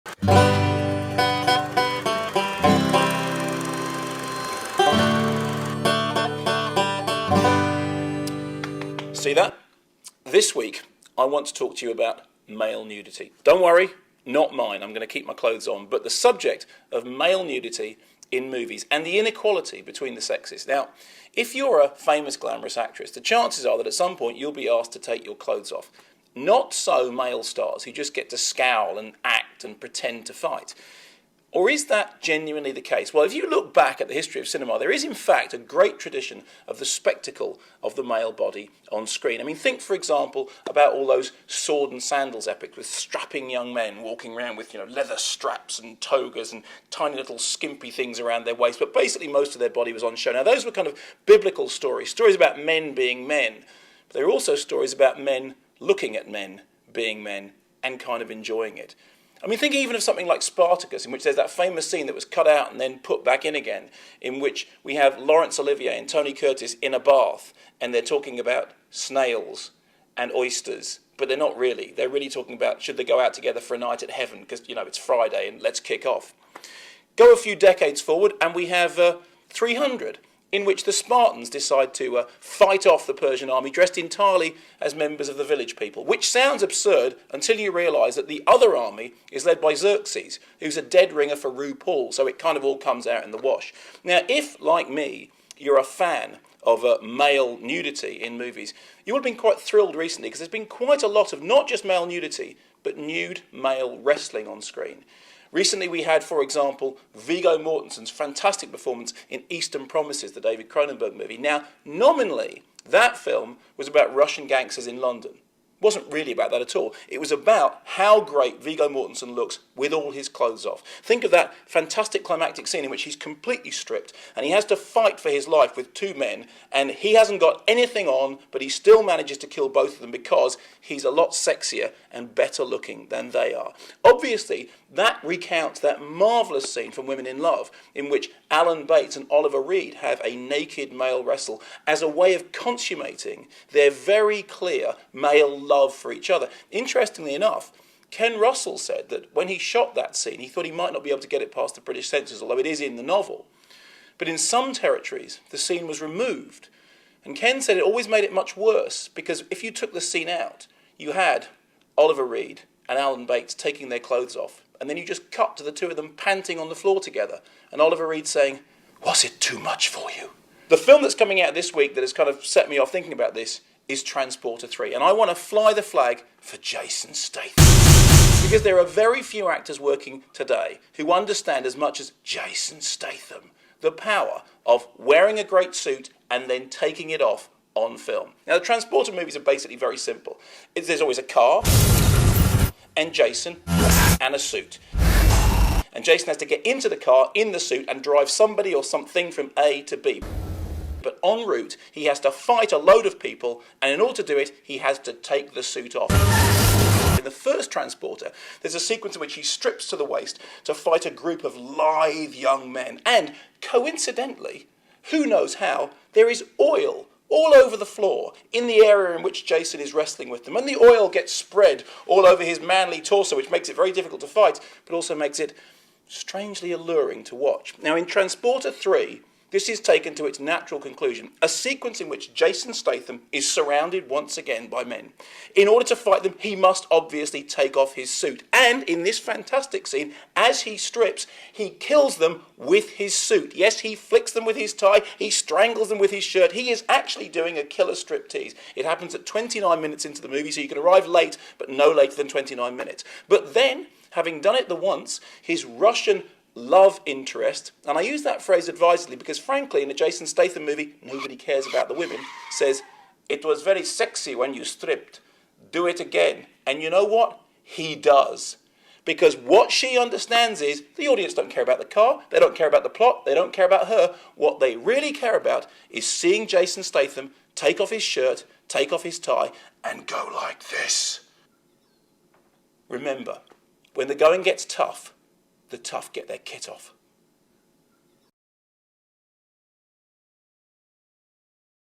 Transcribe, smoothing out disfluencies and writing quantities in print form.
See that? This week, I want to talk to you about male nudity. Don't worry, not mine. I'm going to keep my clothes on. But the subject of male nudity in movies and the inequality between the sexes. Now, if you're a famous glamorous actress, the chances are that at some point you'll be asked to take your clothes off. Not so male stars who just get to scowl and act and pretend to fight. Or is that genuinely the case? Well, if you look back at the history of cinema, there is in fact a great tradition of the spectacle of the male body on screen. I mean, think, for example, about all those sword and sandals epics with strapping young men walking around with, leather straps and togas and tiny little skimpy things around their waist, but basically most of their body was on show. Now, those were kind of biblical stories about men being men, but there are also stories about men looking at men being men and kind of enjoying it. I mean, think even of something like Spartacus, in which there's that famous scene that was cut out and then put back in again, in which we have Laurence Olivier and Tony Curtis in a bath, and they're talking about snails and oysters, but they're not really. They're really talking about should they go out together for a night at heaven, because, it's Friday and let's kick off. Go a few decades forward, and we have 300, in which the Spartans decide to fight off the Persian army dressed entirely as members of the village people, which sounds absurd until you realise that the other army is led by Xerxes, who's a dead ringer for RuPaul, so it kind of all comes out in the wash. Now, if, like me, you're a fan of male nudity in movies, you would have been quite thrilled recently, because there's been quite a lot of not just male nudity, but nude male wrestling on screen. Recently we had, for example, Viggo Mortensen's fantastic performance in Eastern Promises, the David Cronenberg movie. Now, nominally, that film was about Russian gangsters in London. It wasn't really about that at all. It was about how great Viggo Mortensen looks with all his clothes off. Think of that fantastic climactic scene in which he's completely stripped and he has to fight for his life with two men, and he hasn't got anything on, but he still manages to kill both of them because he's a lot sexier and better looking than they are. Obviously, that recounts that marvellous scene from Women in Love in which Alan Bates and Oliver Reed have a naked male wrestle as a way of consummating their very clear male love for each other. Interestingly enough, Ken Russell said that when he shot that scene, he thought he might not be able to get it past the British censors, although it is in the novel. But in some territories, the scene was removed. And Ken said it always made it much worse, because if you took the scene out, you had Oliver Reed and Alan Bates taking their clothes off, and then you just cut to the two of them panting on the floor together, and Oliver Reed saying, "Was it too much for you?" The film that's coming out this week that has kind of set me off thinking about this is Transporter 3, and I want to fly the flag for Jason Statham. Because there are very few actors working today who understand as much as Jason Statham the power of wearing a great suit and then taking it off on film. Now, the Transporter movies are basically very simple. There's always a car, and Jason, and a suit. And Jason has to get into the car in the suit and drive somebody or something from A to B. But en route, he has to fight a load of people, and in order to do it, he has to take the suit off. In the first Transporter, there's a sequence in which he strips to the waist to fight a group of lithe young men. And, coincidentally, who knows how, there is oil all over the floor in the area in which Jason is wrestling with them. And the oil gets spread all over his manly torso, which makes it very difficult to fight, but also makes it strangely alluring to watch. Now, in Transporter 3, this is taken to its natural conclusion, a sequence in which Jason Statham is surrounded once again by men. In order to fight them, he must obviously take off his suit. And in this fantastic scene, as he strips, he kills them with his suit. Yes, he flicks them with his tie, he strangles them with his shirt. He is actually doing a killer striptease. It happens at 29 minutes into the movie, so you can arrive late, but no later than 29 minutes. But then, having done it the once, his Russian love interest, and I use that phrase advisedly because frankly in a Jason Statham movie nobody cares about the women, says, "It was very sexy when you stripped, do it again." And you know what? He does. Because what she understands is the audience don't care about the car, they don't care about the plot, they don't care about her. What they really care about is seeing Jason Statham take off his shirt, take off his tie and go like this. Remember, when the going gets tough, the tough get their kit off.